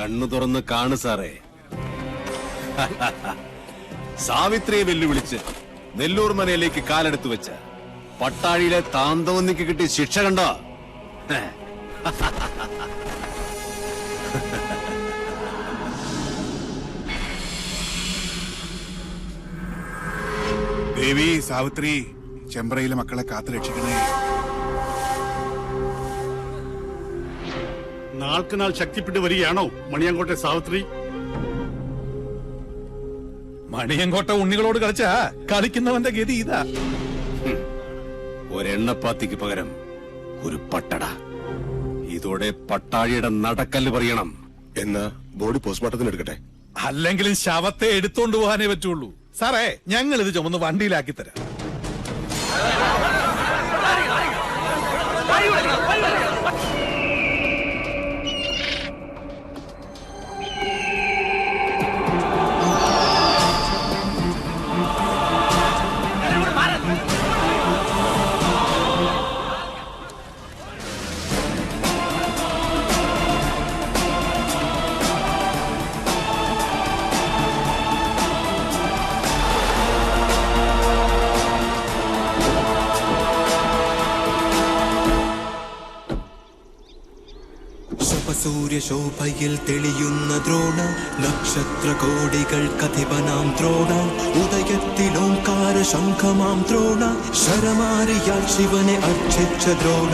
കണ്ണു തുറന്ന് കാണു സാറേ. സാവിത്രിയെ വെല്ലുവിളിച്ച് നെല്ലൂർ മനയിലേക്ക് കാലെടുത്തു വെച്ച പട്ടാഴിയിലെ താന്തവന്നിക്ക് കിട്ടിയ ശിക്ഷ കണ്ടോ? ദേവി സാവിത്രി, ചെമ്പ്രയിലെ മക്കളെ കാത്തു രക്ഷിക്കണേ. നാൾക്കുനാൾ ശക്തിപ്പെട്ടു വരികയാണോ മണിയങ്കോട്ടെ സാവിത്രി? മണിയങ്കോട്ട ഉണ്ണികളോട് കളിച്ചാ കളിക്കുന്നവന്റെ ഗതി ഇതാ. ഒരെണ്ണപ്പാത്തിക്ക് പകരം ഒരു പട്ടട. ഇതോടെ പട്ടാഴിയുടെ നടക്കല്ല് പറയണം. എന്നാ ബോഡി പോസ്റ്റ്മോർട്ടത്തിന് എടുക്കട്ടെ? അല്ലെങ്കിലും ശവത്തെ എടുത്തോണ്ട് പോകാനേ പറ്റുള്ളൂ. സാറേ, ഞങ്ങൾ ഇത് ചുമന്ന് വണ്ടിയിലാക്കി തരാം. സൂര്യശോഭയിൽ തെളിയുന്ന ദ്രോണ, നക്ഷത്ര കോടികൾ കഥിപനാം ദ്രോണ, ഉദയത്തിലോംകാര ശംഖമാം ദ്രോണ, ശരമാരിയാൽ ശിവനെ അർച്ചിച്ച ദ്രോണ.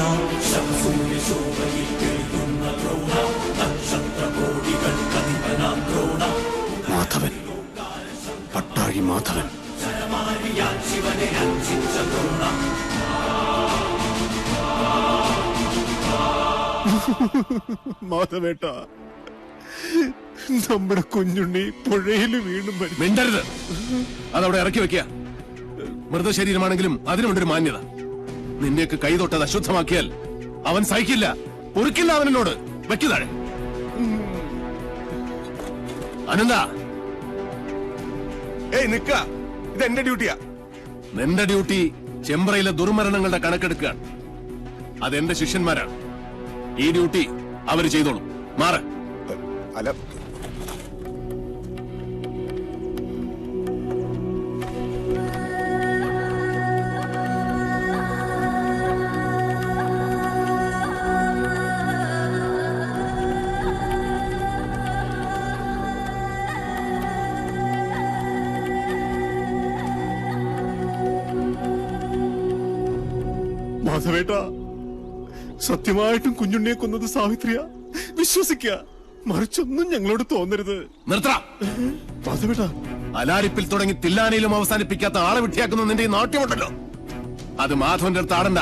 സൂര്യശോഭയിൽ തെളിയുന്ന ദ്രോണ, നക്ഷത്ര കോടികൾ കഥിപനാം ദ്രോണ. മാധവൻ, പട്ടാഴി മാധവൻ. ശരമാരിയാൽ ശിവനെ അർച്ചിച്ച ദ്രോണ. മാധവേട്ട, നമ്മുടെ കുഞ്ഞുണ്ണി പുഴയിൽ വീണ്ടും മിണ്ടരുത്. അതവിടെ ഇറക്കി വെക്കുക. മൃതശരീരമാണെങ്കിലും അതിനുണ്ടൊരു മാന്യത. നിന്നെയൊക്കെ കൈതൊട്ടത് അശുദ്ധമാക്കിയാൽ അവൻ സഹിക്കില്ല, പൊറുക്കില്ല. അവനോട് വെക്കുതാഴെ. അനന്ത, ഏയ് നിക്ക, ഇത് എന്റെ ഡ്യൂട്ടിയാ. നിന്റെ ഡ്യൂട്ടി ചെമ്പ്രയിലെ ദുർമരണങ്ങളുടെ കണക്കെടുക്കുകയാണ്. അതെന്റെ ശിഷ്യന്മാരാണ്. ഈ ഡ്യൂട്ടി അവര് ചെയ്തോളും. മാറ്. അല്ല, മാധവേട്ട, സത്യമായിട്ടും കുഞ്ഞുണ്ണിയെ കൊന്നത് സാവിത്രിയ. വിശ്വസിക്കുക, മറിച്ചൊന്നും ഞങ്ങളോട് തോന്നരുത്. നിർത്തറ. മാധവേട്ട, അലാരിപ്പിൽ തുടങ്ങി തില്ലാനയിലും അവസാനിപ്പിക്കാത്ത ആളെ വിട്ടിയാക്കുന്ന നിന്റെ ഈ നാട്യമുണ്ടല്ലോ, അത് മാധവന്റെ അടുത്ത് ആടണ്ട.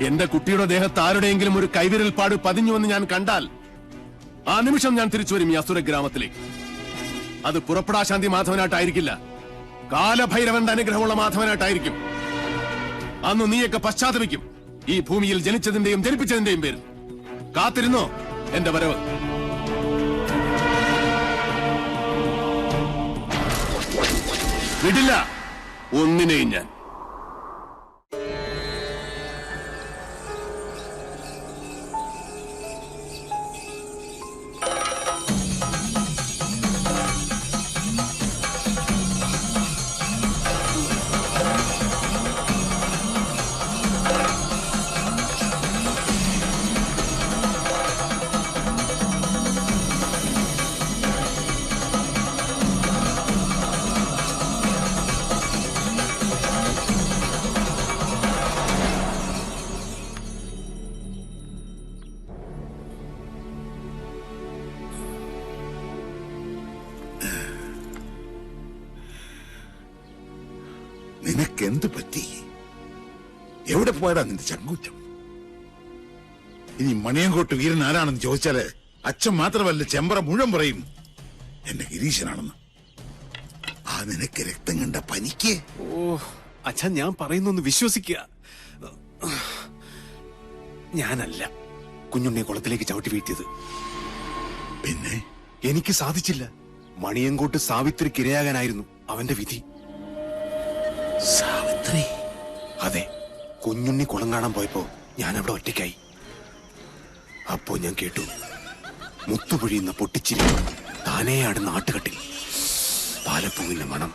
എന്റെ കുട്ടിയുടെ ദേഹത്ത് ആരുടെയെങ്കിലും ഒരു കൈവിരൽ പാട് പതിഞ്ഞുവെന്ന് ഞാൻ കണ്ടാൽ ആ നിമിഷം ഞാൻ തിരിച്ചു വരും ഈ അസുര ഗ്രാമത്തിലേക്ക്. അത് പുറപ്പെടാശാന്തി മാധവനായിട്ടായിരിക്കില്ല, കാലഭൈരവന്റെ അനുഗ്രഹമുള്ള മാധവനായിട്ടായിരിക്കും. അന്ന് നീയൊക്കെ പശ്ചാത്തപിക്കും, ഈ ഭൂമിയിൽ ജനിച്ചതിന്റെയും ജനിപ്പിച്ചതിന്റെയും പേരിൽ. കാത്തിരുന്നോ എന്റെ വരവ്. വിടില്ല ഒന്നിനെയും ഞാൻ. നിനക്കെന്ത് പറ്റി? എവിടെ പോയടാ നിന്റെ ചങ്കൂറ്റം? ഇനി മണിയങ്കോട്ട് വീരൻ ആരാണെന്ന് ചോദിച്ചാല് അച്ഛൻ മാത്രമല്ല, ചെമ്പ്ര മുഴുവൻ പറയും എന്റെ ഗിരീശനാണെന്ന്. ആ നിനക്ക് രക്തം കണ്ട പനിക്ക്. ഓ അച്ഛാ, ഞാൻ പറയുന്നൊന്ന് വിശ്വസിക്കുക. ഞാനല്ല കുഞ്ഞുണ്ണിയെ കുളത്തിലേക്ക് ചവിട്ടി വീഴ്ത്തിയത്. പിന്നെ എനിക്ക് സാധിച്ചില്ല. മണിയങ്കോട്ട് സാവിത്രിക്ക് ഇരയാകാനായിരുന്നു അവന്റെ വിധി. സാവിത്രി? അതെ, കുഞ്ഞുണ്ണി കുളം കാണാൻ പോയപ്പോ ഞാൻ അവിടെ ഒറ്റയ്ക്കായി. അപ്പോ ഞാൻ കേട്ടു മുത്തുപൊഴിയുന്ന പൊട്ടിച്ചിരി, താനേ ആടുന്ന ആട്ടുകട്ടിൽ പാലപ്പൂവിന്റെ മണം,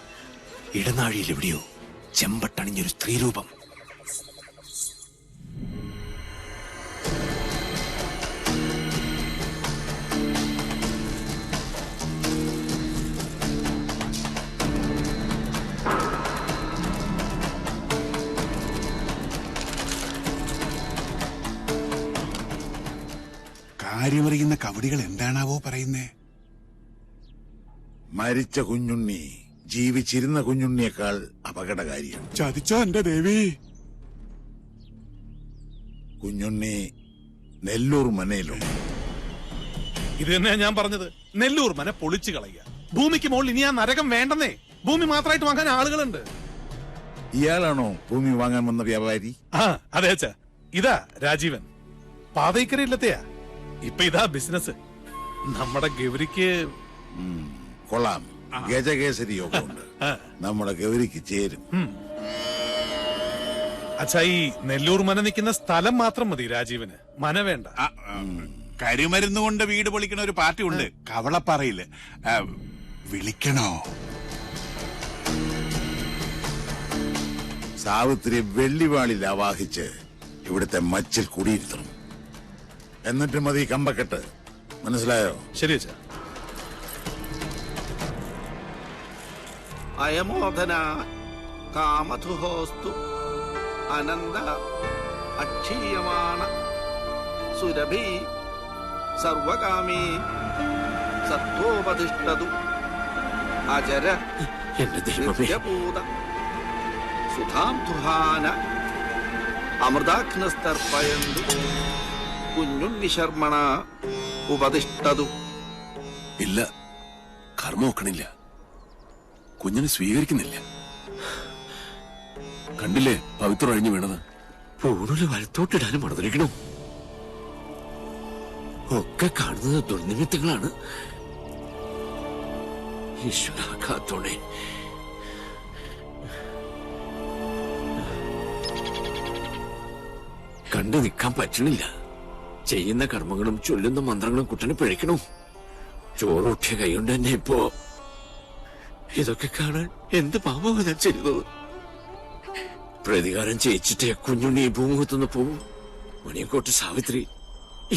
ഇടനാഴിയിൽ എവിടെയോ ചെമ്പട്ടണിഞ്ഞൊരു സ്ത്രീരൂപം. കാര്യമറിയുന്ന കവടികൾ എന്താണാവോ പറയുന്നേ? മരിച്ച കുഞ്ഞുണ്ണി ജീവിച്ചിരുന്ന കുഞ്ഞുണ്ണിയേക്കാൾ അപകടകാരിയാണ്. ചതിച്ചോ എന്റെ ദേവി? കുഞ്ഞുണ്ണി നെല്ലൂർ മനയിലുണ്ട്. ഇത് തന്നെയാ ഞാൻ പറഞ്ഞത്. നെല്ലൂർ മന പൊളിച്ചു കളയുക. ഭൂമിക്ക് മുകളിൽ ഇനി ആ നരകം വേണ്ടെന്നേ. ഭൂമി മാത്രമായിട്ട് വാങ്ങാൻ ആളുകളുണ്ട്. ഇയാളാണോ ഭൂമി വാങ്ങാൻ വന്ന വ്യാപാരി? ആ അതെ അച്ഛാ, ഇതാ രാജീവൻ. പാതയ്ക്കരയില്ലത്തെയാ. ഇപ്പൊ ഇതാ ബിസിനസ്. നമ്മുടെ ഗൗരിക്ക് കൊള്ളാം, ഗജകേസരി യോഗ ഉണ്ട്. നമ്മുടെ ഗൗരിക്ക് ചേരും. അച്ഛാ, ഈ നെല്ലൂർ മന നിൽക്കുന്ന സ്ഥലം മാത്രം മതി രാജീവന്, മന വേണ്ട. കരിമരുന്ന് കൊണ്ട് വീട് പൊളിക്കണ ഒരു പാർട്ടി ഉണ്ട്, കവളപ്പാറയില്. വിളിക്കണോ? സാവിത്രി വെള്ളിവാളിൽ ആവാഹിച്ച് ഇവിടുത്തെ മച്ചിൽ കുടിയിരുത്തണം. എന്നിട്ട് മതി കമ്പക്കെട്ട്. മനസ്സിലായോ? ശരി അച്ഛാ. അയമോധന കാമധുഹോസ്തു അനന്ത അക്ഷീയമാണ സുരഭി സർവകാമീ സത്വോപതിഷ്ഠതു അജര നിത്യപൂത സുധാംധുഹാന അമൃതാഗ്നസ്തർപ്പയന്തു കുഞ്ഞുണ്ണി ശർമ്മണ ഉപതിഷ്ഠതു. ഇല്ല, കർമ്മ ഒക്കണില്ല. കുഞ്ഞിനെ സ്വീകരിക്കുന്നില്ല. കണ്ടില്ലേ പവിത്രം അഴിഞ്ഞു വീണത്? പൂണൂല് വലത്തോട്ടിടാനും മറന്നിരിക്കണോ? ഒക്കെ കാണുന്നത് ദുർനിമിത്തങ്ങളാണ്. ഈശ്വര കാത്തോണേ. കണ്ടു നിൽക്കാൻ പറ്റണില്ല. ചെയ്യുന്ന കർമ്മങ്ങളും ചൊല്ലുന്ന മന്ത്രങ്ങളും കുട്ടനെ പിഴയ്ക്കണു. ചോറൂട്ടിയ കൈകൊണ്ട് തന്നെ ഇപ്പോ ഇതൊക്കെ കാണാൻ എന്ത് പാപമാണ് ഞാൻ ചെയ്തത്? പ്രതികാരം ചെയ്യിച്ചിട്ടേ കുഞ്ഞുണ്ണി ഈ ഭൂമുഖത്തുനിന്ന് പോവും. മണിയങ്കോട്ട് സാവിത്രി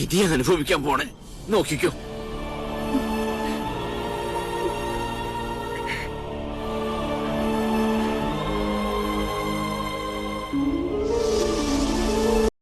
ഇനി അനുഭവിക്കാൻ പോണേ. നോക്കിക്കോ.